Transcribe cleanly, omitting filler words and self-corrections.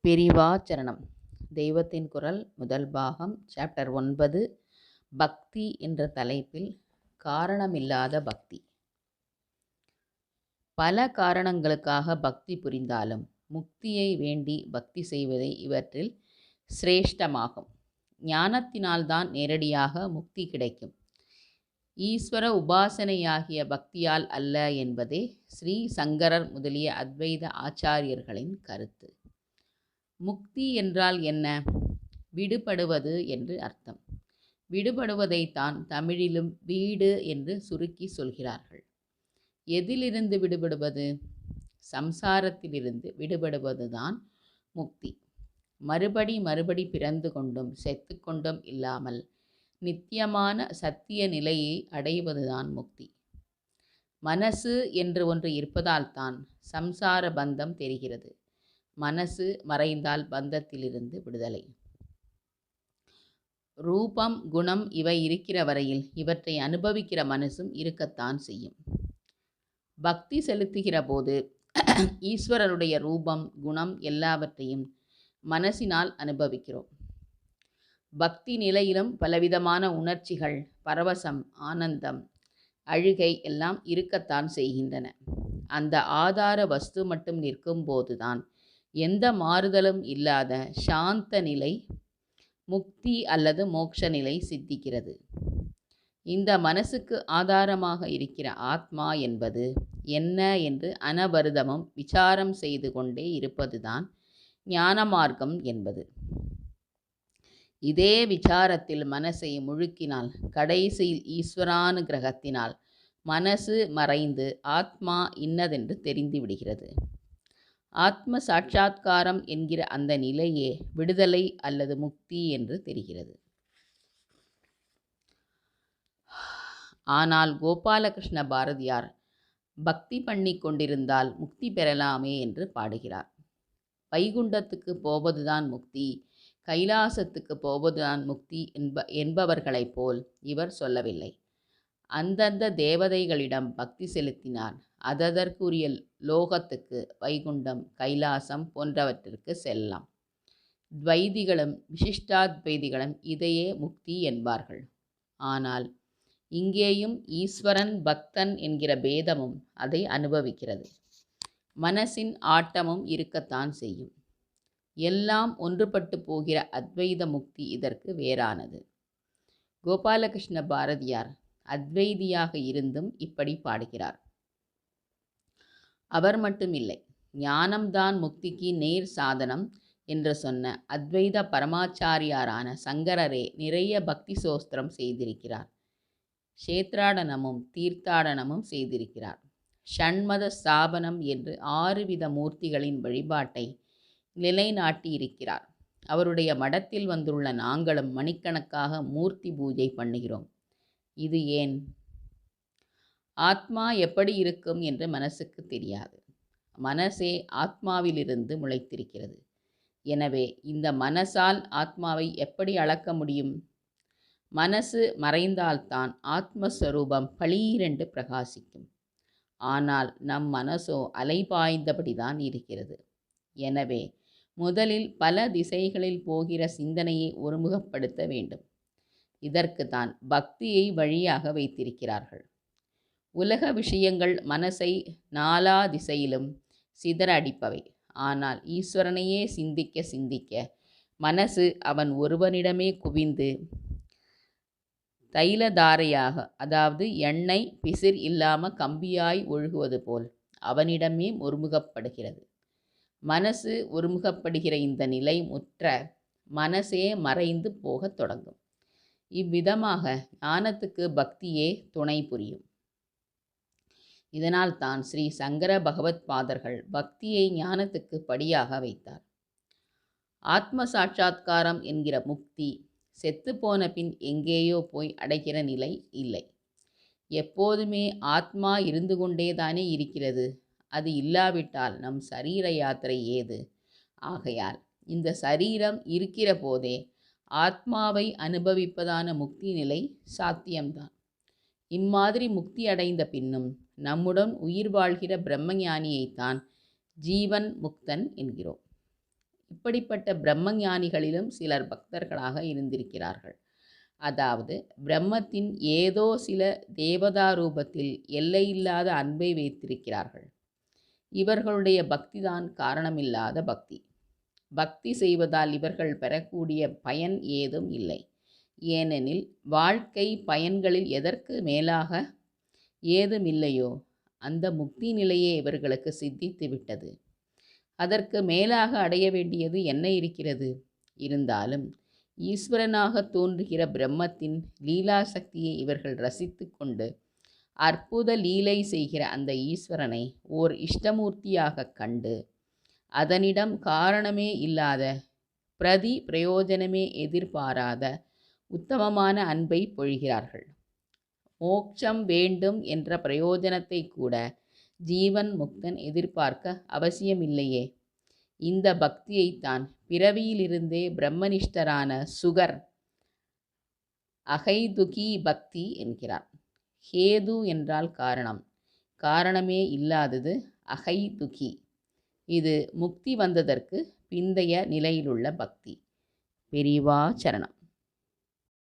பெரிவாச்சரணம். தெய்வத்தின் குரல் முதல் பாகம் சாப்டர் 9 பக்தி என்ற தலைப்பில் காரணமில்லாத பக்தி. பல காரணங்களுக்காக பக்தி புரிந்தாலும் முக்தியை வேண்டி பக்தி செய்வதே இவற்றில் சிரேஷ்டமாகும். ஞானத்தினால்தான் நேரடியாக முக்தி கிடைக்கும். ஈஸ்வர உபாசனையாகிய பக்தியால் அல்ல என்பதே ஸ்ரீ சங்கரர் முதலிய அத்வைத ஆச்சாரியர்களின் கருத்து. முக்தி என்றால் என்ன? விடுபடுவது என்று அர்த்தம். விடுபடுவதைத்தான் தமிழிலும் வீடு என்று சுருக்கி சொல்கிறார்கள். எதிலிருந்து விடுபடுவது? சம்சாரத்திலிருந்து விடுபடுவதுதான் முக்தி. மறுபடி பிறந்து கொண்டும் செத்து கொண்டும் இல்லாமல் நித்தியமான சத்திய நிலையை அடைவதுதான் முக்தி. மனசு என்று ஒன்று இருப்பதால்தான் சம்சார பந்தம் தெரிகிறது. மனசு மறைந்தால் பந்தத்திலிருந்து விடுதலை. ரூபம், குணம் இவை இருக்கிற வரையில் இவற்றை அனுபவிக்கிற மனசும் இருக்கத்தான் செய்யும். பக்தி செலுத்துகிற போது ஈஸ்வரருடைய ரூபம், குணம் எல்லாவற்றையும் மனசினால் அனுபவிக்கிறோம். பக்தி நிலையிலும் பலவிதமான உணர்ச்சிகள், பரவசம், ஆனந்தம், அழுகை எல்லாம் இருக்கத்தான் செய்கின்றன. அந்த ஆதார வஸ்து மட்டும் நிற்கும் போதுதான் எந்த மாறுதலும் இல்லாத சாந்த நிலை, முக்தி அல்லது மோட்ச நிலை சித்திக்கிறது. இந்த மனசுக்கு ஆதாரமாக இருக்கிற ஆத்மா என்பது என்ன என்று அனவருதமும் விசாரம் செய்து கொண்டே இருப்பதுதான் ஞான மார்க்கம் என்பது. இதே விசாரத்தில் மனசை முழுக்கினால் கடைசியில் ஈஸ்வரானுகிரகத்தினால் மனசு மறைந்து ஆத்மா இன்னதென்று தெரிந்து விடுகிறது. ஆத்ம சாட்சா்காரம் என்கிற அந்த நிலையே விடுதலை அல்லது முக்தி என்று தெரிகிறது. ஆனால் கோபாலகிருஷ்ண பாரதியார் பக்தி பண்ணி கொண்டிருந்தால் முக்தி பெறலாமே என்று பாடுகிறார். வைகுண்டத்துக்கு போவதுதான் முக்தி, கைலாசத்துக்கு போவதுதான் முக்தி என்பவர்களைப் போல் இவர் சொல்லவில்லை. அந்தந்த தேவதைகளிடம் பக்தி செலுத்தினார் அதற்குரிய லோகத்துக்கு, வைகுண்டம், கைலாசம் போன்றவற்றிற்கு செல்லலாம். துவைதிகளும் விசிஷ்டாத்வைதிகளும் இதையே முக்தி என்பார்கள். ஆனால் இங்கேயும் ஈஸ்வரன் பக்தன் என்கிற பேதமும் அதை அனுபவிக்கிறது. மனசின் ஆட்டமும் இருக்கத்தான் செய்யும். எல்லாம் ஒன்றுபட்டு போகிற அத்வைத முக்தி இதற்கு வேறானது. கோபாலகிருஷ்ண பாரதியார் அத்வைதியாக இருந்தும் இப்படி பாடுகிறார். அவர் மட்டுமில்லை, ஞானம்தான் முக்திக்கு நேர் சாதனம் என்று சொன்ன அத்வைத பரமாச்சாரியாரான சங்கரரே நிறைய பக்தி சோஸ்திரம் செய்திருக்கிறார். க்ஷேத்ராடனமும் தீர்த்தாடனமும் செய்திருக்கிறார். ஷண்மத ஸ்தாபனம் என்று 6 வித மூர்த்திகளின் வழிபாட்டை நிலைநாட்டி இருக்கிறார். அவருடைய மடத்தில் வந்துள்ள நாங்களும் மணிக்கணக்காக மூர்த்தி பூஜை பண்ணுகிறோம். இது ஏன்? ஆத்மா எப்படி இருக்கும் என்று மனசுக்கு தெரியாது. மனசே ஆத்மாவிலிருந்து முளைத்திருக்கிறது. எனவே இந்த மனசால் ஆத்மாவை எப்படி அளக்க முடியும்? மனசு மறைந்தால்தான் ஆத்மஸ்வரூபம் பளீரென்று பிரகாசிக்கும். ஆனால் நம் மனசோ அலைபாய்ந்தபடிதான் இருக்கிறது. எனவே முதலில் பல திசைகளில் போகிற சிந்தனையை ஒருமுகப்படுத்த வேண்டும். இதற்கு தான் பக்தியை வழியாக வைத்திருக்கிறார்கள். உலக விஷயங்கள் மனசை நாலா திசையிலும் சிதற அடிப்பவை. ஆனால் ஈஸ்வரனையே சிந்திக்க சிந்திக்க மனசு அவன் ஒருவனிடமே குவிந்து தைலதாரையாக, அதாவது எண்ணெய் பிசிர் இல்லாமல் கம்பியாய் ஒழுகுவது போல் அவனிடமே ஒருமுகப்படுகிறது. மனசு ஒருமுகப்படுகிற இந்த நிலை முற்ற மனசே மறைந்து போகத் தொடங்கும். இவ்விதமாக ஞானத்துக்கு பக்தியே துணை புரியும். இதனால் தான் ஸ்ரீ சங்கர பகவத் பாதர்கள் பக்தியை ஞானத்துக்கு படியாக வைத்தார். ஆத்ம சாட்சா்காரம் என்கிற முக்தி செத்துப்போன பின் எங்கேயோ போய் அடைகிற நிலை இல்லை. எப்போதுமே ஆத்மா இருந்து கொண்டேதானே இருக்கிறது. அது இல்லாவிட்டால் நம் சரீர யாத்திரை ஏது? ஆகையால் இந்த சரீரம் இருக்கிற போதே ஆத்மாவை அனுபவிப்பதான முக்தி நிலை சாத்தியம்தான். இம்மாதிரி முக்தி அடைந்த பின்னும் நம்முடன் உயிர் வாழ்கிற பிரம்மஞானியைத்தான் ஜீவன் முக்தன் என்கிறோம். இப்படிப்பட்ட பிரம்மஞானிகளிலும் சிலர் பக்தர்களாக இருந்திருக்கிறார்கள். அதாவது பிரம்மத்தின் ஏதோ சில தேவதா ரூபத்தில் எல்லையில்லாத அன்பை வைத்திருக்கிறார்கள். இவர்களுடைய பக்திதான் காரணமில்லாத பக்தி. பக்தி செய்வதால் இவர்கள் பெறக்கூடிய பயன் ஏதும் இல்லை. ஏனெனில் வாழ்க்கை பயன்களில் எதற்கு மேலாக ஏதுமில்லையோ அந்த முக்தி நிலையே இவர்களுக்கு சித்தித்து விட்டது. அதற்கு மேலாக அடைய வேண்டியது என்ன இருக்கிறது? இருந்தாலும் ஈஸ்வரனாக தோன்றுகிற பிரம்மத்தின் லீலா சக்தியை இவர்கள் ரசித்து கொண்டு அற்புத லீலை செய்கிற அந்த ஈஸ்வரனை ஓர் இஷ்டமூர்த்தியாக கண்டு அதனிடம் காரணமே இல்லாத பிரயோஜனமே எதிர்பாராத உத்தமமான அன்பை பொழிகிறார்கள். மோட்சம் வேண்டும் என்ற பிரயோஜனத்தை கூட ஜீவன் முக்தன் எதிர்பார்க்க அவசியமில்லையே. இந்த பக்தியைத்தான் பிறவியிலிருந்தே பிரம்மனிஷ்டரான சுகர் அகைதுகி பக்தி என்கிறார். ஹேது என்றால் காரணம், காரணமே இல்லாதது அகைதுகி. இது முக்தி வந்ததற்கு பிந்தைய நிலையிலுள்ள பக்தி. பெரிவா சரணம்.